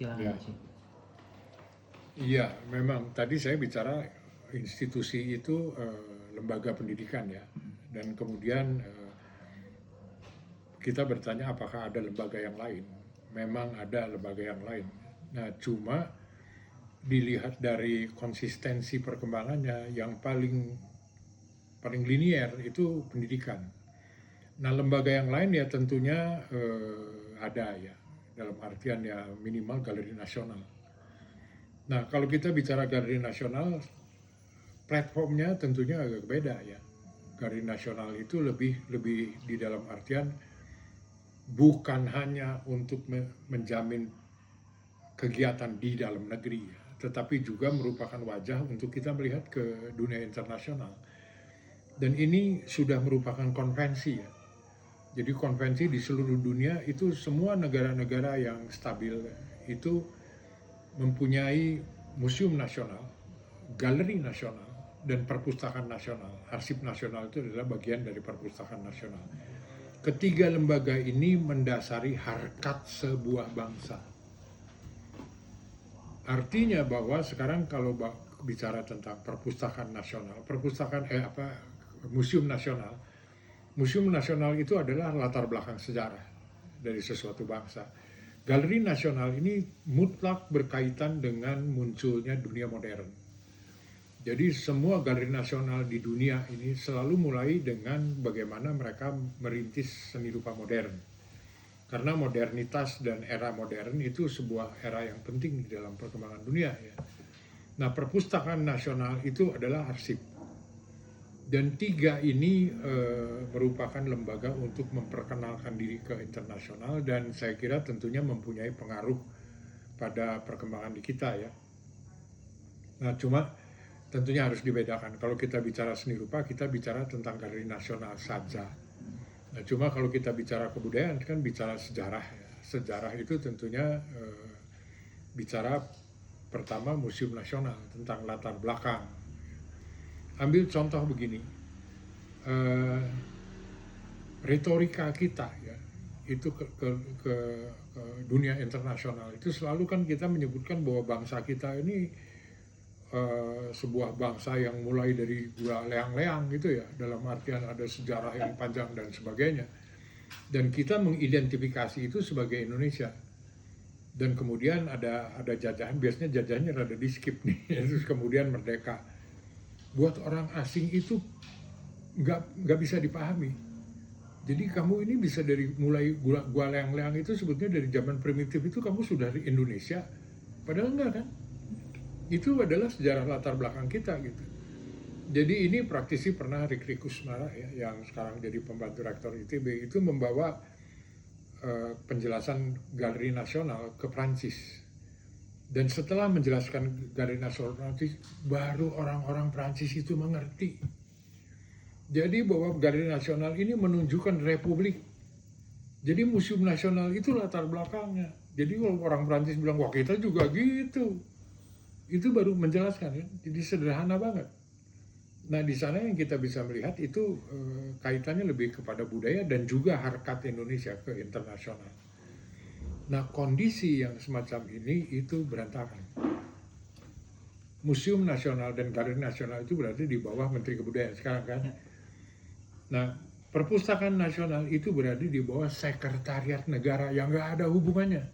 Silakan Ya, Cik. iya, memang tadi saya bicara institusi itu lembaga pendidikan ya, dan kemudian kita bertanya apakah ada lembaga yang lain. Memang ada lembaga yang lain. Nah, cuma dilihat dari konsistensi perkembangannya yang paling linier itu pendidikan. Nah, lembaga yang lain ya tentunya ada ya, dalam artian ya minimal galeri nasional. Nah, kalau kita bicara galeri nasional, platformnya tentunya agak beda ya. Galeri nasional itu lebih di dalam artian bukan hanya untuk menjamin kegiatan di dalam negeri, ya, tetapi juga merupakan wajah untuk kita melihat ke dunia internasional. Dan ini sudah merupakan konvensi ya. Jadi konvensi di seluruh dunia itu semua negara-negara yang stabil itu mempunyai museum nasional, galeri nasional, dan perpustakaan nasional. Arsip nasional itu adalah bagian dari perpustakaan nasional. Ketiga lembaga ini mendasari harkat sebuah bangsa. Artinya bahwa sekarang kalau bicara tentang perpustakaan nasional, museum nasional, museum nasional itu adalah latar belakang sejarah dari sesuatu bangsa. Galeri nasional ini mutlak berkaitan dengan munculnya dunia modern. Jadi semua galeri nasional di dunia ini selalu mulai dengan bagaimana mereka merintis seni rupa modern. Karena modernitas dan era modern itu sebuah era yang penting di dalam perkembangan dunia ya. Nah, perpustakaan nasional itu adalah arsip. Dan tiga ini merupakan lembaga untuk memperkenalkan diri ke internasional dan saya kira tentunya mempunyai pengaruh pada perkembangan di kita ya. Nah, cuma tentunya harus dibedakan. Kalau kita bicara seni rupa, kita bicara tentang galeri nasional saja. Nah, cuma kalau kita bicara kebudayaan kan bicara sejarah ya. Sejarah itu tentunya bicara pertama museum nasional tentang latar belakang. Ambil contoh begini, retorika kita ya itu ke dunia internasional itu selalu kan kita menyebutkan bahwa bangsa kita ini sebuah bangsa yang mulai dari gula leang-leang gitu ya, dalam artian ada sejarah yang panjang dan sebagainya, dan kita mengidentifikasi itu sebagai Indonesia. Dan kemudian ada jajahan, biasanya jajahannya rada di skip nih, terus kemudian merdeka. Buat orang asing itu nggak bisa dipahami. Jadi kamu ini bisa dari mulai gua leang-leang itu sebetulnya dari zaman primitif itu kamu sudah di Indonesia, padahal enggak kan? Itu adalah sejarah latar belakang kita gitu. Jadi ini praktisi pernah Rikri Kusnara ya, yang sekarang jadi pembantu rektor ITB itu membawa penjelasan galeri nasional ke Prancis. Dan setelah menjelaskan galeri nasional Prancis, baru orang-orang Prancis itu mengerti. Jadi bahwa galeri nasional ini menunjukkan republik. Jadi museum nasional itu latar belakangnya. Jadi kalau orang Prancis bilang, wah kita juga gitu. Itu baru menjelaskan ya. Jadi sederhana banget. Nah di sana yang kita bisa melihat itu kaitannya lebih kepada budaya dan juga harkat Indonesia ke internasional. Nah kondisi yang semacam ini itu berantakan. Museum Nasional dan Galeri Nasional itu berarti di bawah Menteri Kebudayaan sekarang kan. Nah Perpustakaan Nasional itu berada di bawah Sekretariat Negara yang nggak ada hubungannya.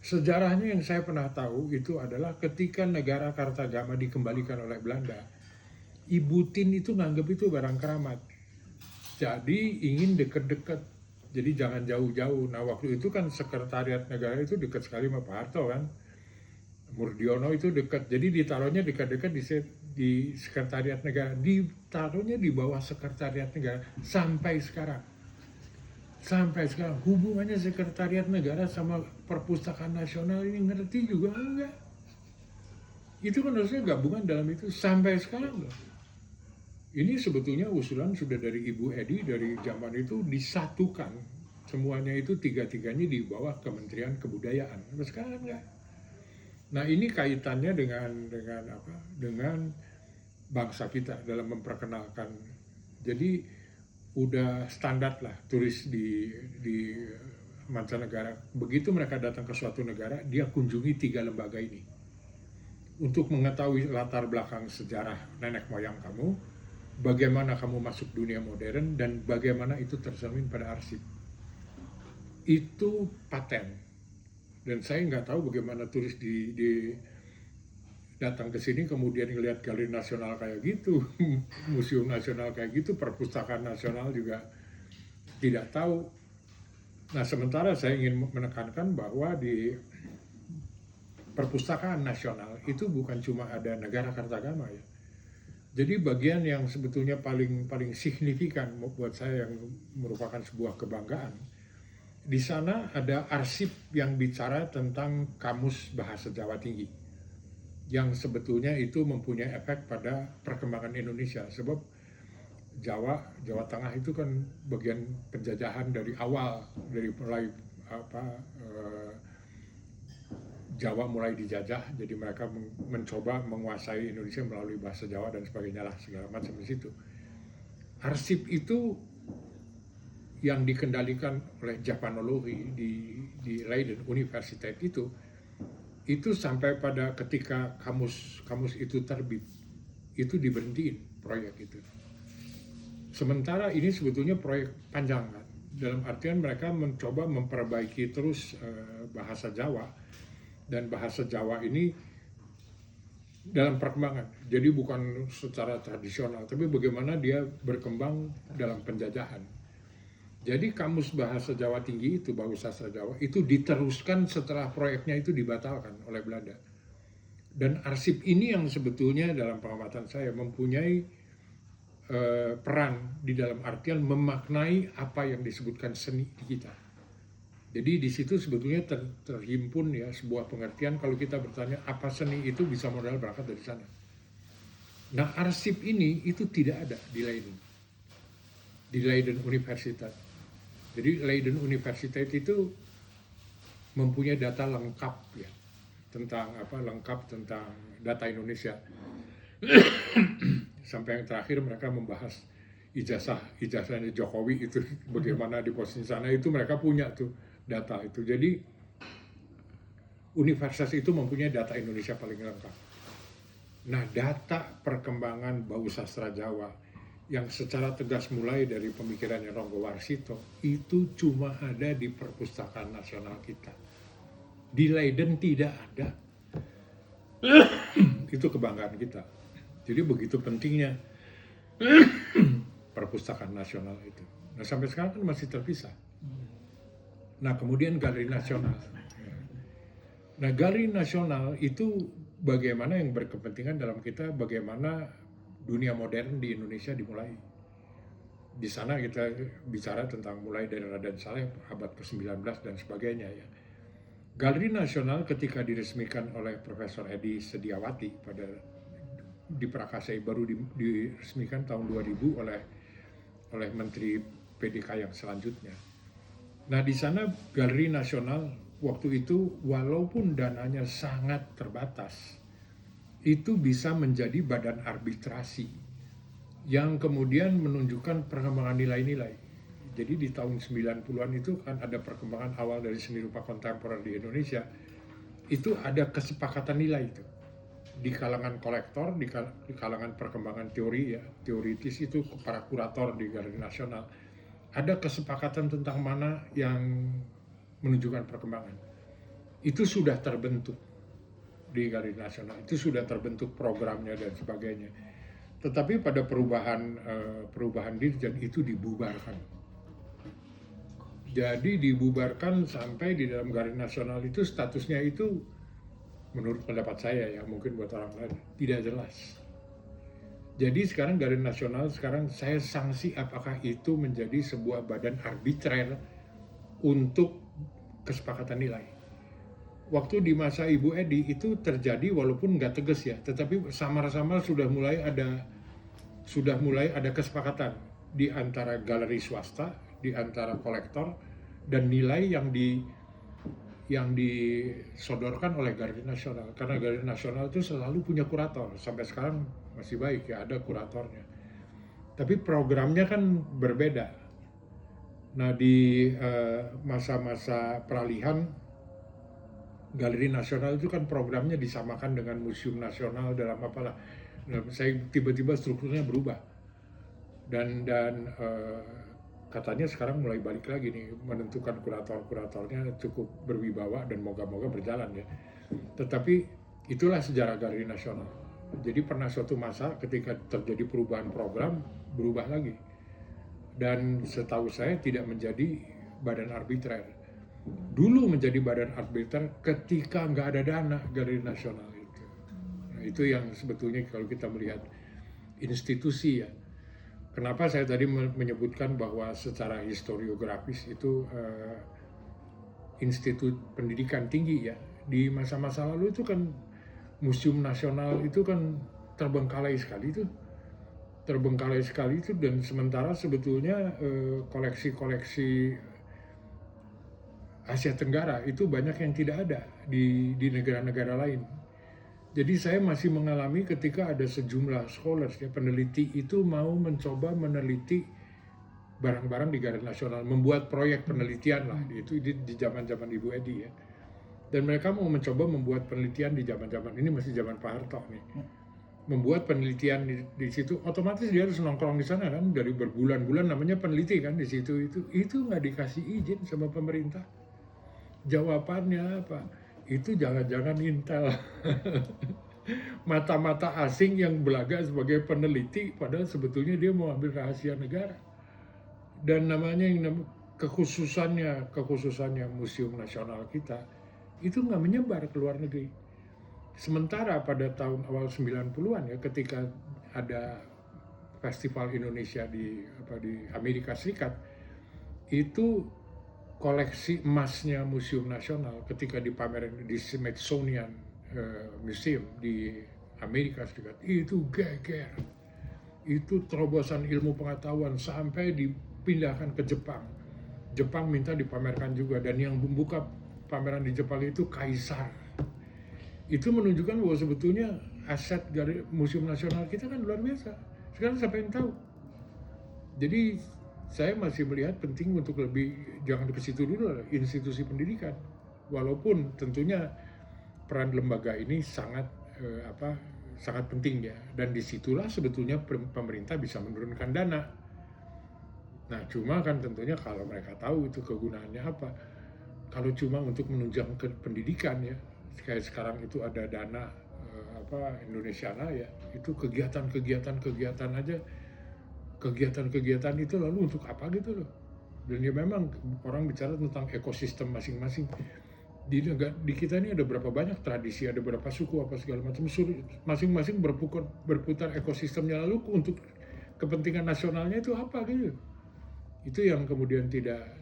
Sejarahnya yang saya pernah tahu itu adalah ketika negara Kartagama dikembalikan oleh Belanda, Ibu Tin itu nganggap itu barang keramat. Jadi ingin deket-deket, jadi jangan jauh-jauh. Nah waktu itu kan Sekretariat Negara itu dekat sekali sama Pak Harto kan. Murdiono itu dekat, jadi ditaruhnya dekat-dekat di Sekretariat Negara. Ditaruhnya di bawah Sekretariat Negara sampai sekarang. Sampai sekarang hubungannya Sekretariat Negara sama Perpustakaan Nasional ini ngerti juga enggak. Itu kan harusnya gabungan dalam itu sampai sekarang loh. Ini sebetulnya usulan sudah dari Ibu Edi dari zaman itu disatukan. Semuanya itu tiga-tiganya di bawah Kementerian Kebudayaan. Tapi sekarang enggak. Nah ini kaitannya dengan bangsa kita dalam memperkenalkan. Jadi udah standar lah turis di mancanegara, begitu mereka datang ke suatu negara, dia kunjungi 3 lembaga ini untuk mengetahui latar belakang sejarah nenek moyang kamu, bagaimana kamu masuk dunia modern, dan bagaimana itu tercermin pada arsip. Itu paten. Dan saya nggak tahu bagaimana turis datang ke sini kemudian ngelihat galeri nasional kayak gitu, museum nasional kayak gitu, perpustakaan nasional juga tidak tahu. Nah, sementara saya ingin menekankan bahwa di perpustakaan nasional itu bukan cuma ada Negara Kartagama ya. Jadi bagian yang sebetulnya paling signifikan buat saya yang merupakan sebuah kebanggaan, di sana ada arsip yang bicara tentang Kamus Bahasa Jawa Tinggi, yang sebetulnya itu mempunyai efek pada perkembangan Indonesia, sebab Jawa Tengah itu kan bagian penjajahan dari awal, dari mulai Jawa mulai dijajah, jadi mereka mencoba menguasai Indonesia melalui bahasa Jawa dan sebagainya lah, segala macam di situ. Arsip itu yang dikendalikan oleh Japanologi di Leiden University itu sampai pada ketika kamus itu terbit, itu diberhentiin proyek itu. Sementara ini sebetulnya proyek panjang kan, dalam artian mereka mencoba memperbaiki terus bahasa Jawa, dan bahasa Jawa ini dalam perkembangan. Jadi bukan secara tradisional, tapi bagaimana dia berkembang dalam penjajahan. Jadi Kamus Bahasa Jawa Tinggi itu, Bahasa Sastra Jawa, itu diteruskan setelah proyeknya itu dibatalkan oleh Belanda. Dan arsip ini yang sebetulnya dalam pengamatan saya mempunyai peran di dalam artian memaknai apa yang disebutkan seni di kita. Jadi di situ sebetulnya terhimpun ya sebuah pengertian kalau kita bertanya apa seni itu, bisa modal berangkat dari sana. Nah, arsip ini itu tidak ada di Leiden Universitas. Jadi Leiden Universitas itu mempunyai data lengkap ya tentang data Indonesia. Sampai yang terakhir mereka membahas ijazahnya Jokowi itu bagaimana di posisi sana, itu mereka punya tuh data itu. Jadi universitas itu mempunyai data Indonesia paling lengkap. Nah, data perkembangan bau sastra Jawa yang secara tegas mulai dari pemikirannya Ronggo Warsito itu cuma ada di perpustakaan nasional kita. Di Leiden tidak ada. Itu kebanggaan kita. Jadi begitu pentingnya perpustakaan nasional itu. Nah, sampai sekarang kan masih terpisah. Nah, kemudian Galeri Nasional. Nah, Galeri Nasional itu bagaimana yang berkepentingan dalam kita, bagaimana dunia modern di Indonesia dimulai. Di sana kita bicara tentang mulai dari Raden Saleh abad ke-19 dan sebagainya ya. Galeri Nasional ketika diresmikan oleh Profesor Edi Sediawati di Prakasai, baru diresmikan tahun 2000 oleh Menteri PDK yang selanjutnya. Nah, di sana Galeri Nasional waktu itu walaupun dananya sangat terbatas, itu bisa menjadi badan arbitrasi yang kemudian menunjukkan perkembangan nilai-nilai. Jadi di tahun 90-an itu kan ada perkembangan awal dari seni rupa kontemporer di Indonesia. Itu ada kesepakatan nilai itu. Di kalangan kolektor, di kalangan perkembangan teori ya, teoritis itu para kurator di Galeri Nasional. Ada kesepakatan tentang mana yang menunjukkan perkembangan. Itu sudah terbentuk di Galeri Nasional, itu sudah terbentuk programnya dan sebagainya. Tetapi pada perubahan dirjen itu dibubarkan. Jadi dibubarkan sampai di dalam Galeri Nasional itu statusnya itu menurut pendapat saya ya, mungkin buat orang lain tidak jelas. Jadi sekarang Galeri Nasional sekarang saya sanksi apakah itu menjadi sebuah badan arbitrer untuk kesepakatan nilai. Waktu di masa Ibu Edi itu terjadi walaupun nggak tegas ya, tetapi samar-samar sudah mulai ada kesepakatan di antara galeri swasta, di antara kolektor, dan nilai yang disodorkan oleh Galeri Nasional. Karena Galeri Nasional itu selalu punya kurator, sampai sekarang masih baik ya ada kuratornya. Tapi programnya kan berbeda. Nah di masa-masa peralihan, Galeri Nasional itu kan programnya disamakan dengan Museum Nasional dalam apalah. Nah, saya tiba-tiba strukturnya berubah dan katanya sekarang mulai balik lagi nih, menentukan kuratornya cukup berwibawa dan moga-moga berjalan ya. Tetapi itulah sejarah Galeri Nasional. Jadi pernah suatu masa ketika terjadi perubahan program, berubah lagi. Dan setahu saya tidak menjadi badan arbitrer. Dulu menjadi badan arbitrer ketika nggak ada dana Galeri Nasional itu. Nah, itu yang sebetulnya kalau kita melihat institusi ya. Kenapa saya tadi menyebutkan bahwa secara historiografis itu institut pendidikan tinggi ya. Di masa-masa lalu itu kan Museum Nasional itu kan terbengkalai sekali itu dan sementara sebetulnya koleksi-koleksi Asia Tenggara itu banyak yang tidak ada di negara-negara lain. Jadi saya masih mengalami ketika ada sejumlah scholars ya, peneliti itu mau mencoba meneliti barang-barang di Galeri Nasional, membuat proyek penelitian lah, itu di zaman-zaman Ibu Edi ya. Dan mereka mau mencoba membuat penelitian di zaman-zaman ini, masih zaman Pak Harto nih. Membuat penelitian di situ, otomatis dia harus nongkrong di sana kan, dari berbulan-bulan, namanya peneliti kan di situ. Itu nggak dikasih izin sama pemerintah. Jawabannya apa? Itu jangan-jangan Intel. Mata-mata asing yang belaga sebagai peneliti, padahal sebetulnya dia mau ambil rahasia negara. Dan namanya yang kekhususannya Museum Nasional kita itu nggak menyebar ke luar negeri. Sementara pada tahun awal 90-an ya, ketika ada Festival Indonesia di Amerika Serikat, itu koleksi emasnya Museum Nasional ketika dipamerin di Smithsonian Museum di Amerika Serikat, itu geger. Itu terobosan ilmu pengetahuan sampai dipindahkan ke Jepang. Jepang minta dipamerkan juga, dan yang membuka pameran di Jepang itu kaisar. Itu menunjukkan bahwa sebetulnya aset dari Museum Nasional kita kan luar biasa. Sekarang siapa yang tahu? Jadi saya masih melihat penting untuk lebih, jangan ke situ dulu lah, institusi pendidikan. Walaupun tentunya peran lembaga ini sangat sangat penting ya, dan disitulah sebetulnya pemerintah bisa menurunkan dana. Nah cuma kan tentunya kalau mereka tahu itu kegunaannya apa. Kalau cuma untuk menunjang ke pendidikan ya, kayak sekarang itu ada dana Indonesiana ya, itu kegiatan aja, kegiatan itu lalu untuk apa gitu loh. Dan ya memang orang bicara tentang ekosistem masing-masing. Di kita ini ada berapa banyak tradisi, ada berapa suku apa segala macam, masing-masing berputar ekosistemnya, lalu untuk kepentingan nasionalnya itu apa gitu. Itu yang kemudian tidak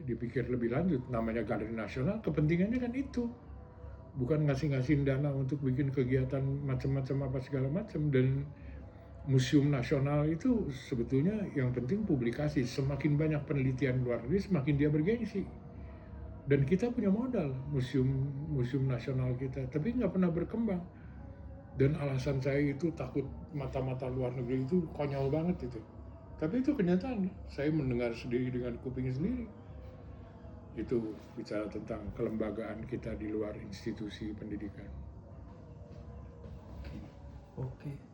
dipikir lebih lanjut. Namanya Galeri Nasional, kepentingannya kan itu, bukan ngasih dana untuk bikin kegiatan macam-macam apa segala macam. Dan Museum Nasional itu sebetulnya yang penting publikasi. Semakin banyak penelitian luar negeri, semakin dia bergengsi. Dan kita punya modal museum nasional kita, tapi nggak pernah berkembang. Dan alasan saya itu takut mata-mata luar negeri itu konyol banget itu. Tapi itu kenyataan, saya mendengar sendiri dengan kuping sendiri. Itu bicara tentang kelembagaan kita di luar institusi pendidikan. Oke.